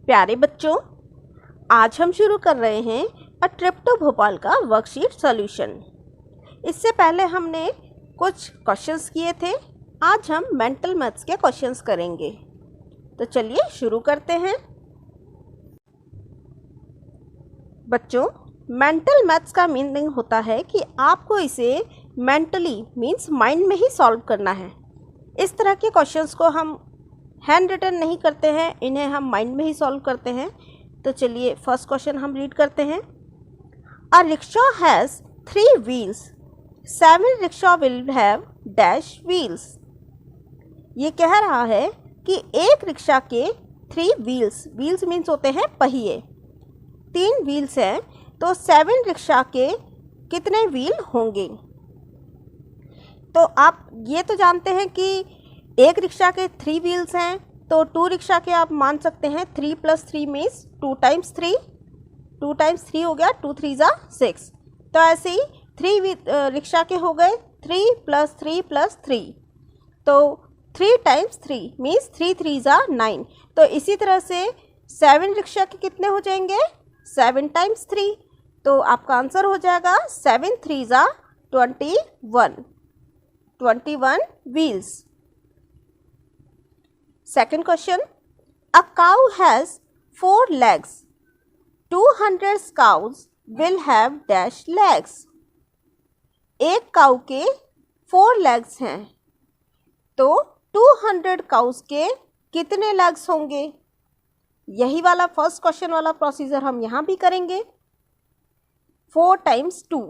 प्यारे बच्चों, आज हम शुरू कर रहे हैं अ ट्रिप टू भोपाल का वर्कशीट सॉल्यूशन। इससे पहले हमने कुछ क्वेश्चंस किए थे। आज हम मेंटल मैथ्स के क्वेश्चंस करेंगे। तो चलिए शुरू करते हैं। बच्चों, मेंटल मैथ्स का मीनिंग होता है कि आपको इसे मेंटली मीन्स माइंड में ही सॉल्व करना है। इस तरह के क्वेश्चंस को हम हैंड रिटन नहीं करते हैं, इन्हें हम माइंड में ही सॉल्व करते हैं। तो चलिए फर्स्ट क्वेश्चन हम रीड करते हैं। A rickshaw has 3 wheels, 7 rickshaw will have dash wheels. ये कह रहा है कि एक रिक्शा के 3 व्हील्स, व्हील्स मीन्स होते हैं पहिए, 3 व्हील्स हैं, तो 7 रिक्शा के कितने व्हील होंगे। तो आप ये तो जानते हैं कि एक रिक्शा के 3 व्हील्स हैं, तो 2 रिक्शा के आप मान सकते हैं 3 + 3 मीन्स 2 × 3, 2 × 3 हो गया, 2 × 3 = 6। तो ऐसे ही 3 रिक्शा के हो गए 3 + 3 + 3, तो 3 × 3 मीन्स 3 × 3 = 9। तो इसी तरह से 7 रिक्शा के कितने हो जाएंगे, 7 × 3, तो आपका आंसर हो जाएगा 7 × 3 = 21 wheels। Second question, a cow has 4 legs, 200 cows will have dash legs। एक काऊ के 4 legs हैं, तो 200 काउस के कितने legs होंगे। यही वाला फर्स्ट क्वेश्चन वाला प्रोसीजर हम यहाँ भी करेंगे। 4 × 2,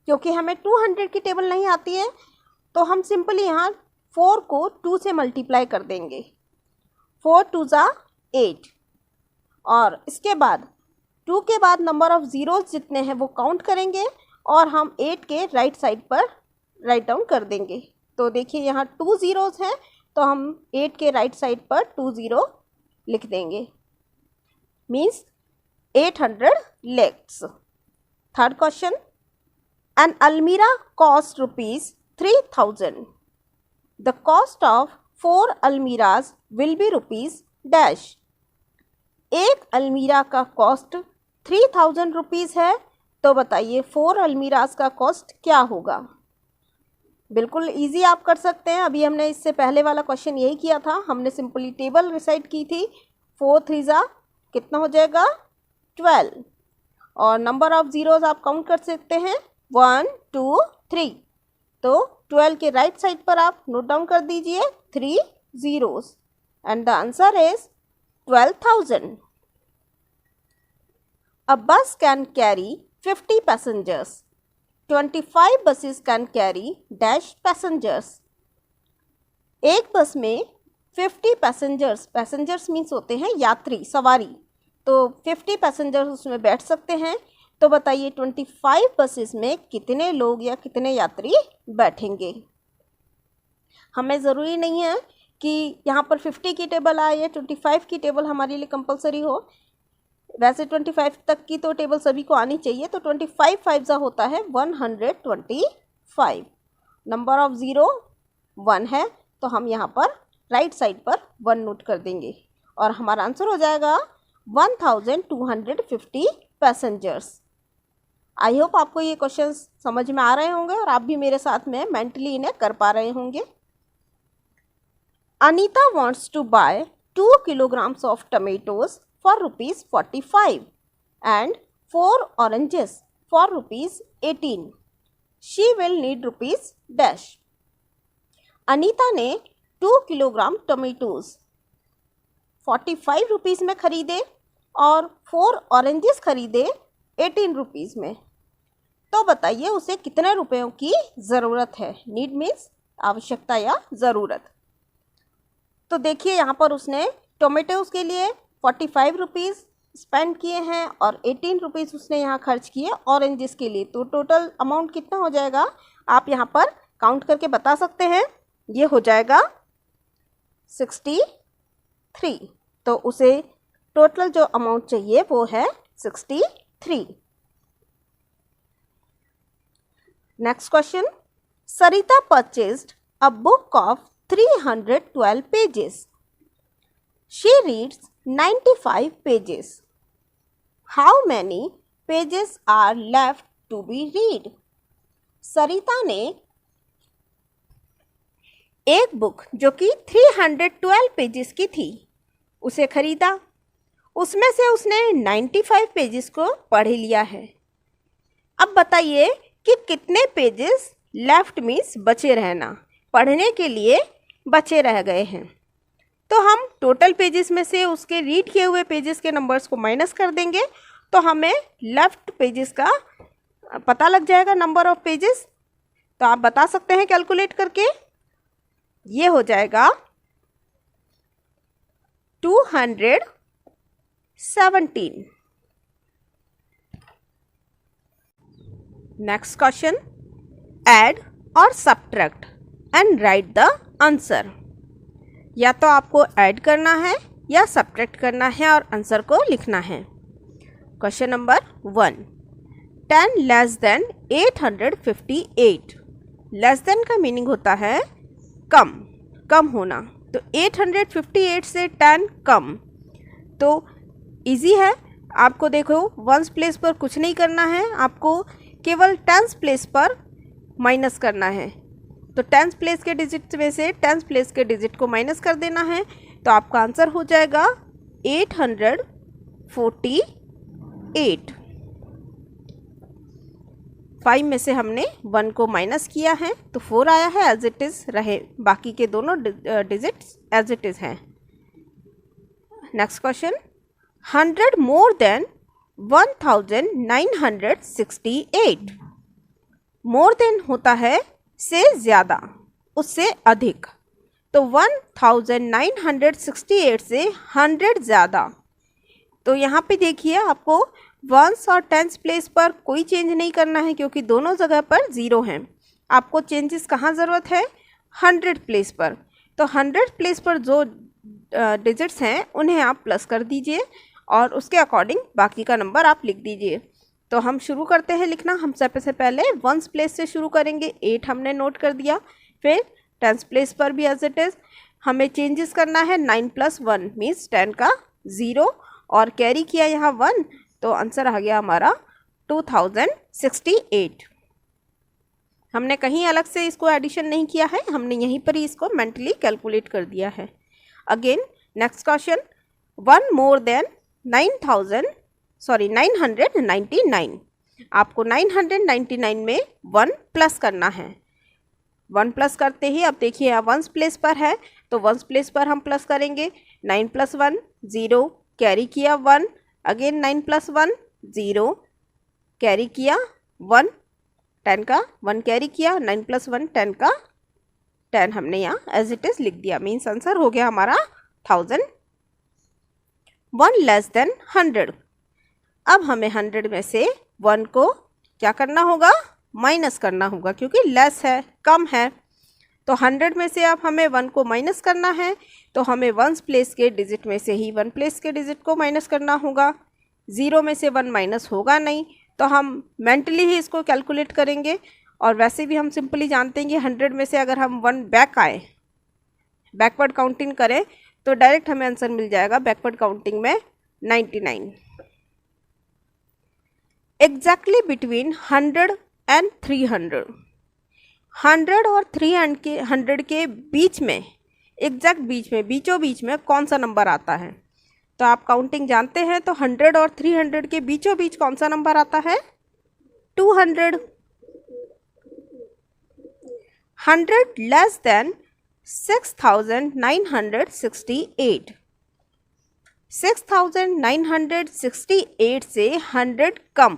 क्योंकि हमें 200 की टेबल नहीं आती है, तो हम सिंपली यहाँ 4 को 2 से मल्टीप्लाई कर देंगे। 4 × 2 = 8, और इसके बाद 2 के बाद नंबर ऑफ ज़ीरोज़ जितने हैं वो काउंट करेंगे और हम 8 के राइट साइड पर राइट डाउन कर देंगे। तो देखिए यहाँ 2 ज़ीरोज़ हैं, तो हम 8 के राइट साइड पर 2 0 लिख देंगे, means 800 legs। Third question, an अलमीरा कॉस्ट ₹3000। द कॉस्ट ऑफ 4 अलमीराज विल बी ₹डैश। एक अलमीरा का कॉस्ट 3000 रुपीज़ है, तो बताइए 4 अलमीराज का कॉस्ट क्या होगा। बिल्कुल इजी आप कर सकते हैं। अभी हमने इससे पहले वाला क्वेश्चन यही किया था, हमने सिंपली टेबल रिसाइड की थी। 4 × 3 = कितना हो जाएगा, 12, और नंबर ऑफ ज़ीरोज़ आप काउंट कर सकते हैं 1 2 3, तो 12 के राइट साइड पर आप नोट डाउन कर दीजिए 3 zeros, and the answer is 12,000। A bus can carry 50 passengers, 25 buses can carry dash passengers। एक बस में 50 पैसेंजर्स मीन्स होते हैं यात्री, सवारी, तो 50 पैसेंजर्स उसमें बैठ सकते हैं। तो बताइए 25 बसेस में कितने लोग या कितने यात्री बैठेंगे। हमें ज़रूरी नहीं है कि यहाँ पर 50 की टेबल आए या 25 की टेबल हमारे लिए कंपलसरी हो। वैसे 25 तक की तो टेबल सभी को आनी चाहिए। तो 25 5 होता है 125। नंबर ऑफ ज़ीरो 1 है, तो हम यहाँ पर राइट साइड पर 1 नोट कर देंगे और हमारा आंसर हो जाएगा 1250 पैसेंजर्स। आई होप आपको ये क्वेश्चंस समझ में आ रहे होंगे और आप भी मेरे साथ में मेंटली इन्हें कर पा रहे होंगे। Anita wants to buy 2 kilograms of tomatoes for ₹45 and 4 oranges for ₹18। She will need dash। Anita ने 2 किलोग्राम टोमेटोज़ 45 रुपीज़ में ख़रीदे और 4 ऑरेंजेस ख़रीदे 18 रुपीज़ में। तो बताइए उसे कितने रुपयों की ज़रूरत है। नीड मीन्स आवश्यकता या ज़रूरत। तो देखिए यहाँ पर उसने टोमेटोज़ के लिए 45 रुपीज़ स्पेंड किए हैं और 18 रुपीज़ उसने यहाँ खर्च किए ऑरेंजेस के लिए। तो टोटल अमाउंट कितना हो जाएगा, आप यहाँ पर काउंट करके बता सकते हैं। ये हो जाएगा 63। तो उसे टोटल जो अमाउंट चाहिए वो है 63। Next question, Sarita purchased a book of 312 pages. She reads 95 pages. How many pages are left to be read? सरिता ने एक बुक जो कि 312 पेजेस की थी उसे खरीदा। उसमें से उसने 95 पेजेस को पढ़ लिया है। अब बताइए कि कितने पेजेस लेफ्ट मीन्स बचे रहना, पढ़ने के लिए बचे रह गए हैं। तो हम टोटल पेजेस में से उसके रीड किए हुए पेजेस के नंबर्स को माइनस कर देंगे तो हमें लेफ्ट पेजेस का पता लग जाएगा, नंबर ऑफ पेजेस। तो आप बता सकते हैं कैलकुलेट करके, ये हो जाएगा 217। नेक्स्ट क्वेश्चन, ऐड और subtract and right the answer. या तो आपको ऐड करना है या सब्ट्रैक्ट करना है और आंसर को लिखना है। Question number 1, 10 less than 858। Less than का मीनिंग होता है कम, कम होना। तो 858 से 10 कम, तो इजी है। आपको देखो वंस प्लेस पर कुछ नहीं करना है, आपको केवल टेंस प्लेस पर माइनस करना है। तो टेंस प्लेस के डिजिट में से टेंस प्लेस के डिजिट को माइनस कर देना है। तो आपका आंसर हो जाएगा 848। 5 में से हमने 1 को माइनस किया है तो 4 आया है, एज इट इज़ रहे, बाकी के दोनों डिजिट्स एज इट इज़ हैं। Next question, 100 more than 1968। More than होता है से ज़्यादा, उससे अधिक। तो 1968 से 100 ज़्यादा। तो यहाँ पे देखिए आपको वंस और टेंस प्लेस पर कोई चेंज नहीं करना है क्योंकि दोनों जगह पर 0 हैं। आपको चेंजेस कहाँ ज़रूरत है? 100 प्लेस पर। तो 100 प्लेस पर जो डिजिट्स हैं उन्हें आप प्लस कर दीजिए और उसके अकॉर्डिंग बाकी का नंबर आप लिख दीजिए। तो हम शुरू करते हैं लिखना। हम सबसे पहले वंस प्लेस से शुरू करेंगे। 8 हमने नोट कर दिया। फिर टेंस प्लेस पर भी एज इट इज़ हमें चेंजेस करना है। 9 + 1 मीन्स 10 का 0 और कैरी किया यहाँ 1, तो आंसर आ गया हमारा 2068। हमने कहीं अलग से इसको एडिशन नहीं किया है, हमने यहीं पर ही इसको मेंटली कैलकुलेट कर दिया है। Again next question, 1 more than 999। आपको 999 में 1 प्लस करना है। 1 प्लस करते ही अब देखिए यहाँ वंस प्लेस पर है तो वंस प्लेस पर हम प्लस करेंगे। 9 + 1 0, कैरी किया 1, अगेन 9 + 1 0, कैरी किया 1, 10 का 1 कैरी किया, 9 + 1 10 का 10 हमने यहाँ एज इट इज़ लिख दिया। मीन्स आंसर हो गया हमारा 1000। 1 लेस देन 100। अब हमें 100 में से 1 को क्या करना होगा? माइनस करना होगा क्योंकि लेस है, कम है। तो 100 में से अब हमें 1 को माइनस करना है तो हमें वंस प्लेस के डिजिट में से ही 1 प्लेस के डिजिट को माइनस करना होगा। 0 में से 1 माइनस होगा नहीं, तो हम मेंटली ही इसको कैलकुलेट करेंगे। और वैसे भी हम सिंपली जानते हैं कि 100 में से अगर हम 1 बैक आए, बैकवर्ड काउंटिंग करें तो डायरेक्ट हमें आंसर मिल जाएगा बैकवर्ड काउंटिंग में 99। Exactly between 100 and 300। 100 और 300 के बीच में, एग्जैक्ट बीच में, बीचों बीच में कौन सा नंबर आता है? तो आप काउंटिंग जानते हैं, तो 100 और 300 के बीचों बीच कौन सा नंबर आता है? 200। 100 लेस देन 6968। 6968 से 100 कम।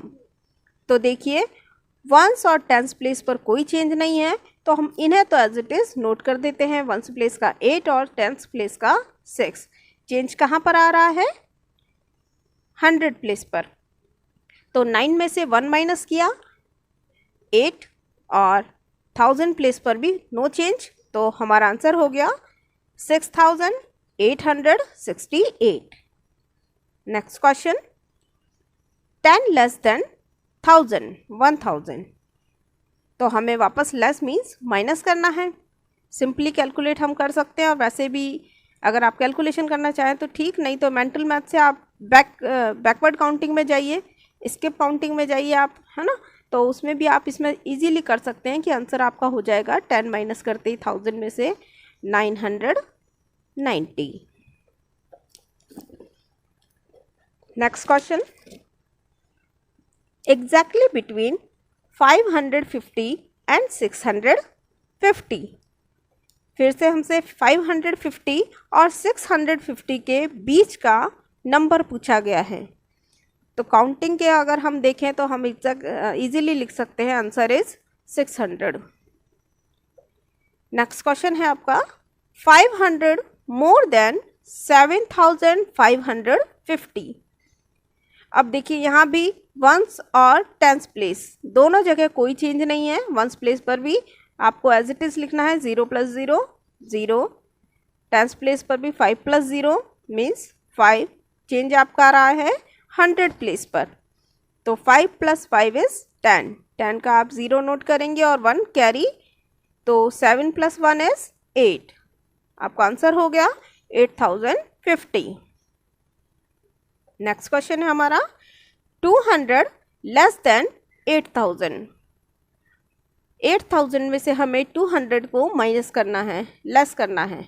तो देखिए वंस और टेंस प्लेस पर कोई चेंज नहीं है तो हम इन्हें तो एज इट इज़ नोट कर देते हैं। वंस प्लेस का 8 और टेंस प्लेस का 6। चेंज कहाँ पर आ रहा है? 100 प्लेस पर। तो 9 में से 1 माइनस किया 8 और 1000 प्लेस पर भी नो चेंज, तो हमारा आंसर हो गया 6868। Next question, 10 less than 1000। तो हमें वापस लेस मीन्स माइनस करना है। सिंपली कैलकुलेट हम कर सकते हैं और वैसे भी अगर आप कैलकुलेशन करना चाहें तो ठीक, नहीं तो मेंटल मैथ से आप बैकवर्ड काउंटिंग में जाइए, स्किप काउंटिंग में जाइए आप, है ना। तो उसमें भी आप इसमें इजीली कर सकते हैं कि आंसर आपका हो जाएगा 10 माइनस करते ही 1000 में से 990। Next question, exactly between 550 and 650। फिर से हमसे 550 और 650 के बीच का नंबर पूछा गया है। तो काउंटिंग के अगर हम देखें तो हम इजीली लिख सकते हैं, आंसर इज 600। नेक्स्ट क्वेश्चन है आपका, 500 मोर देन 7550। अब देखिए यहाँ भी वंस और टेंस प्लेस दोनों जगह कोई चेंज नहीं है। वंस प्लेस पर भी आपको एज इट इज लिखना है 0 + 0 0। टेंस प्लेस पर भी 5 + 0 मीन्स 5। चेंज आपका आ रहा है 100 प्लेस पर, तो 5 + 5 इज 10। 10 का आप 0 नोट करेंगे और 1 कैरी, तो 7 + 1 इज 8। आपका आंसर हो गया 8050। नेक्स्ट क्वेश्चन है हमारा, 200 लेस देन 8000। 8000 में से हमें 200 को माइनस करना है, लेस करना है।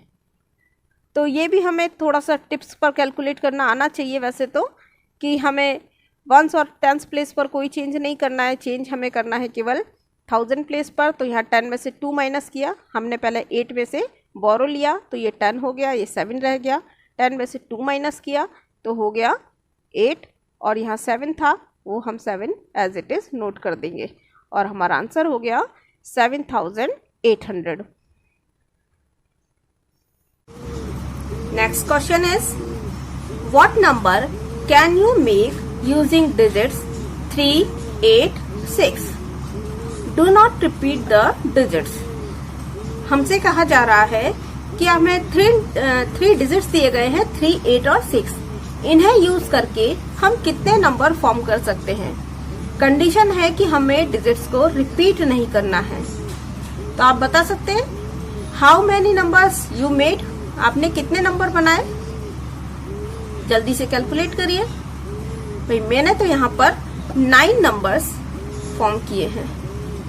तो ये भी हमें थोड़ा सा टिप्स पर कैलकुलेट करना आना चाहिए वैसे तो, कि हमें वंस और टेंस प्लेस पर कोई चेंज नहीं करना है। चेंज हमें करना है केवल 1000 प्लेस पर। तो यहाँ 10 में से 2 माइनस किया हमने, पहले 8 में से बोरो लिया तो ये 10 हो गया, ये 7 रह गया। 10 में से 2 माइनस किया तो हो गया 8, और यहाँ 7 था वो हम 7 एज इट इज़ नोट कर देंगे, और हमारा आंसर हो गया 7800। Next question is, what number can you make using digits 3, 8, 6? Do not repeat the digits. हमसे कहा जा रहा है कि हमें 3 डिजिट्स दिए गए हैं, 3, 8 और 6। इन्हें यूज करके हम कितने नंबर फॉर्म कर सकते हैं। कंडीशन है कि हमें डिजिट्स को रिपीट नहीं करना है। तो आप बता सकते हैं, how many numbers you made, आपने कितने नंबर बनाए, जल्दी से कैलकुलेट करिए। भाई मैंने तो यहाँ पर 9 नंबर्स फॉर्म किए हैं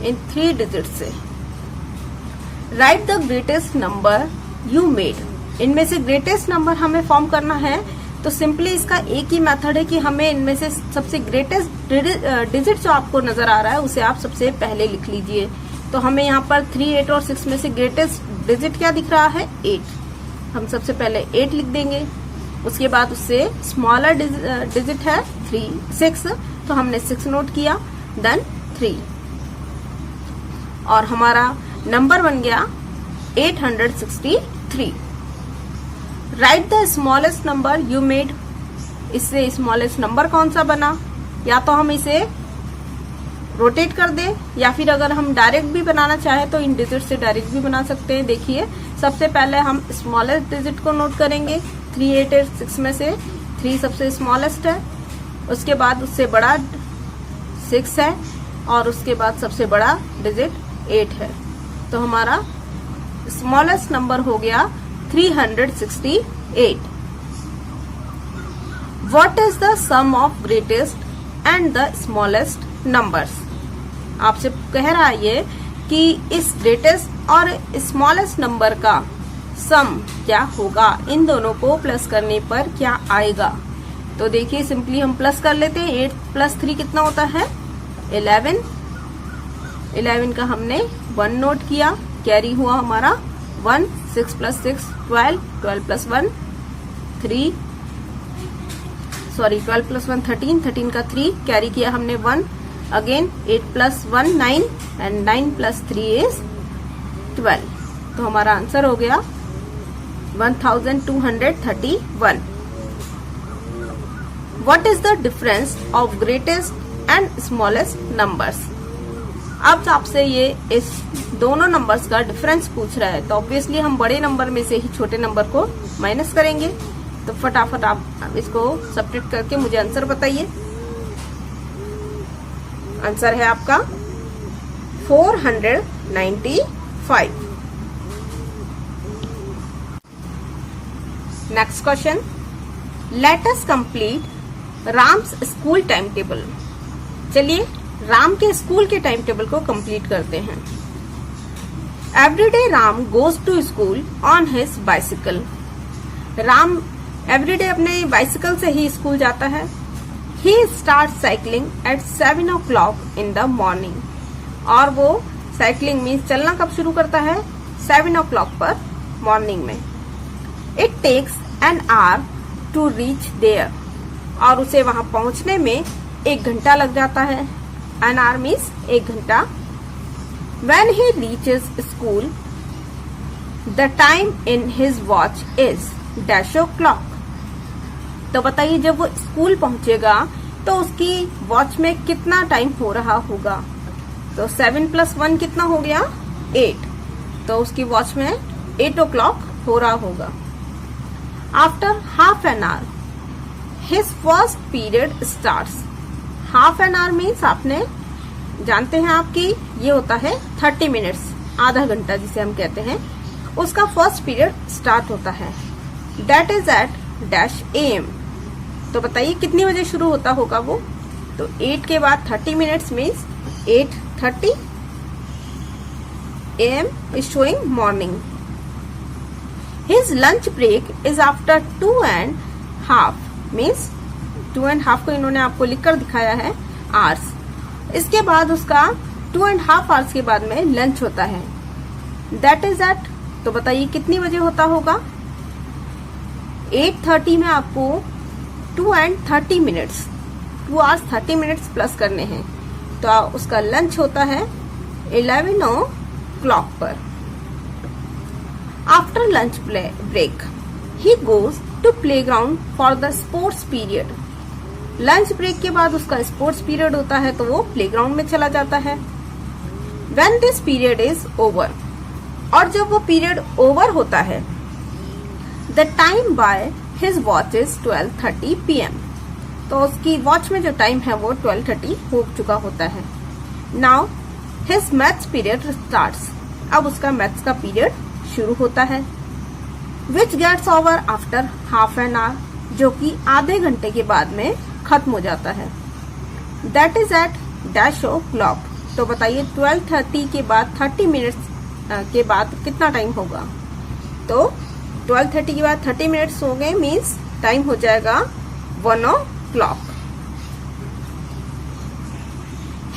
इन 3 डिजिट से। Right the greatest number you made. इनमें से ग्रेटेस्ट नंबर हमें फॉर्म करना है, तो सिंपली इसका एक ही मेथड है कि हमें इनमें से सबसे ग्रेटेस्ट डिजिट जो आपको नजर आ रहा है उसे आप सबसे पहले लिख लीजिए। तो हमें यहाँ पर 3, 8 और 6 में से ग्रेटेस्ट डिजिट क्या दिख रहा है, 8। हम सबसे पहले 8 लिख देंगे। उसके बाद उससे स्मॉलर डिजिट है 6, तो हमने 6 नोट किया, देन 3, और हमारा नंबर बन गया 863। Right the smallest number you made. इससे स्मॉलेस्ट नंबर कौन सा बना, या तो हम इसे रोटेट कर दें, या फिर अगर हम डायरेक्ट भी बनाना चाहें तो इन डिजिट से डायरेक्ट भी बना सकते हैं। देखिए सबसे पहले हम स्मॉलेस्ट डिजिट को नोट करेंगे। 3, 8 और 6 में से 3 सबसे स्मॉलेस्ट है, उसके बाद उससे बड़ा 6 है, और उसके बाद सबसे बड़ा डिजिट 8 है। तो हमारा स्मॉलेस्ट नंबर हो गया 368। What is the sum of greatest and the smallest numbers? आपसे कह रहा है ये कि इस ग्रेटेस्ट और स्मॉलेस्ट नंबर का सम क्या होगा, इन दोनों को प्लस करने पर क्या आएगा। तो देखिए सिंपली हम प्लस कर लेते हैं। 8 + 3 कितना होता है, 11। 11 का हमने 1 नोट किया, कैरी हुआ हमारा 1। 6 + 6 12, 12 + 1 3, सॉरी 12 + 1 13, 13 का 3 कैरी किया हमने 1। Again 8 + 1 9, and 9 + 3 is 12। तो हमारा आंसर हो गया 1231। What is the difference of greatest and smallest numbers? अब आपसे ये इस दोनों नंबर्स का डिफरेंस पूछ रहा है, तो ऑब्वियसली हम बड़े नंबर में से ही छोटे नंबर को माइनस करेंगे। तो फटाफट आप इसको सब्ट्रैक्ट करके मुझे आंसर बताइए। आंसर है आपका 495। Next question, let us complete Ram's school time table. चलिए राम के स्कूल के टाइम टेबल को कंप्लीट करते हैं। Everyday Ram goes to school on his bicycle. Ram everyday अपने बाइसिकल से ही स्कूल जाता है। He start cycling at 7 o'clock in the morning. और वो साइकिलिंग मीन्स चलना कब शुरू करता है? 7 o'clock पर मॉर्निंग में। It takes an hour to reach there. और उसे वहां पहुंचने में 1 घंटा लग जाता है। एन आवर मीन्स 1 घंटा। When he reaches school, the time in his watch is dash o'clock। तो बताइए जब वो स्कूल पहुंचेगा तो उसकी वॉच में कितना टाइम हो रहा होगा? तो 7 + 1 कितना हो गया? 8। तो उसकी वॉच में 8 o'clock हो रहा होगा। After half an hour his first period starts. Half an hour means आपने जानते हैं आपकी ये होता है 30 मिनट्स, आधा घंटा जिसे हम कहते हैं, उसका फर्स्ट पीरियड स्टार्ट होता है। That is at dash AM। तो बताइए कितनी बजे शुरू होता होगा वो? तो 8 के बाद 30 minutes means 8:30 AM is showing morning. His lunch break is after 2.5 means 2.5 को इन्होंने आपको लिखकर दिखाया है hours। इसके बाद उसका 2.5 hours के बाद में लंच होता है। That is at, तो बताइए कितनी बजे होता होगा? 8:30 में आपको 2:30 मिनट्स, 2 hours 30 मिनट्स प्लस करने हैं, तो उसका लंच होता है 11 o'clock पर। After lunch break he goes to playground for the sports period. Lunch break के बाद उसका स्पोर्ट्स पीरियड होता है तो वो प्लेग्राउंड में चला जाता है। When this period is over, और जब वो पीरियड ओवर होता है, the time by his watch is 12:30 PM। तो उसकी वॉच में जो टाइम है वो 12:30 हो चुका होता है। Now his maths period starts। अब उसका मैथ्स का पीरियड शुरू होता है। Which gets over after half an hour, जो कि आधे घंटे के बाद में खत्म हो जाता है। That is at dash o'clock। तो बताइए 12:30 के बाद 30 मिनट्स के बाद कितना टाइम होगा? तो 12:30 के बाद 30 मिनट्स हो गए मीन्स टाइम हो जाएगा 1 o'clock।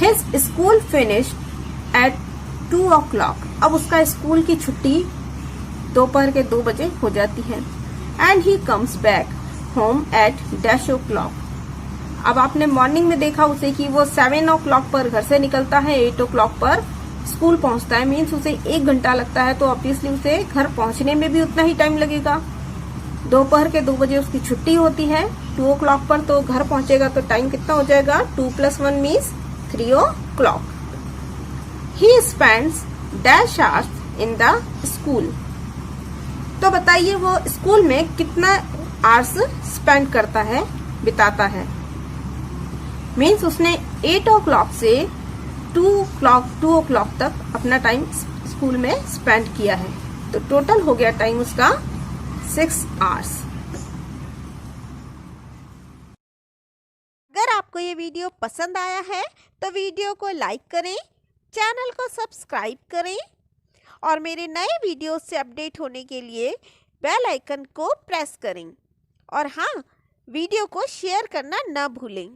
His school finished at 2 o'clock। अब उसका स्कूल की छुट्टी दोपहर के 2 बजे हो जाती है। And he comes back home at dash o'clock। अब आपने मॉर्निंग में देखा उसे कि वो 7 o'clock पर घर से निकलता है, 8 o'clock पर स्कूल पहुंचता है, मीन्स उसे 1 घंटा लगता है, तो ऑब्वियसली उसे घर पहुंचने में भी उतना ही टाइम लगेगा। दोपहर के 2 बजे उसकी छुट्टी होती है 2 o'clock पर, तो घर पहुंचेगा तो टाइम कितना हो जाएगा? 2 + 1 means 3 o'clock। He spends dash hours in the school। तो बताइए वो स्कूल में कितना आवर्स स्पेंड करता है, बिताता है? मीन्स उसने 8 o'clock से 2 o'clock तक अपना टाइम स्कूल में स्पेंड किया है, तो टोटल हो गया टाइम उसका 6 hours। अगर आपको ये वीडियो पसंद आया है तो वीडियो को लाइक करें, चैनल को सब्सक्राइब करें और मेरे नए वीडियो से अपडेट होने के लिए बेल आइकन को प्रेस करें। और हाँ, वीडियो को शेयर करना न भूलें।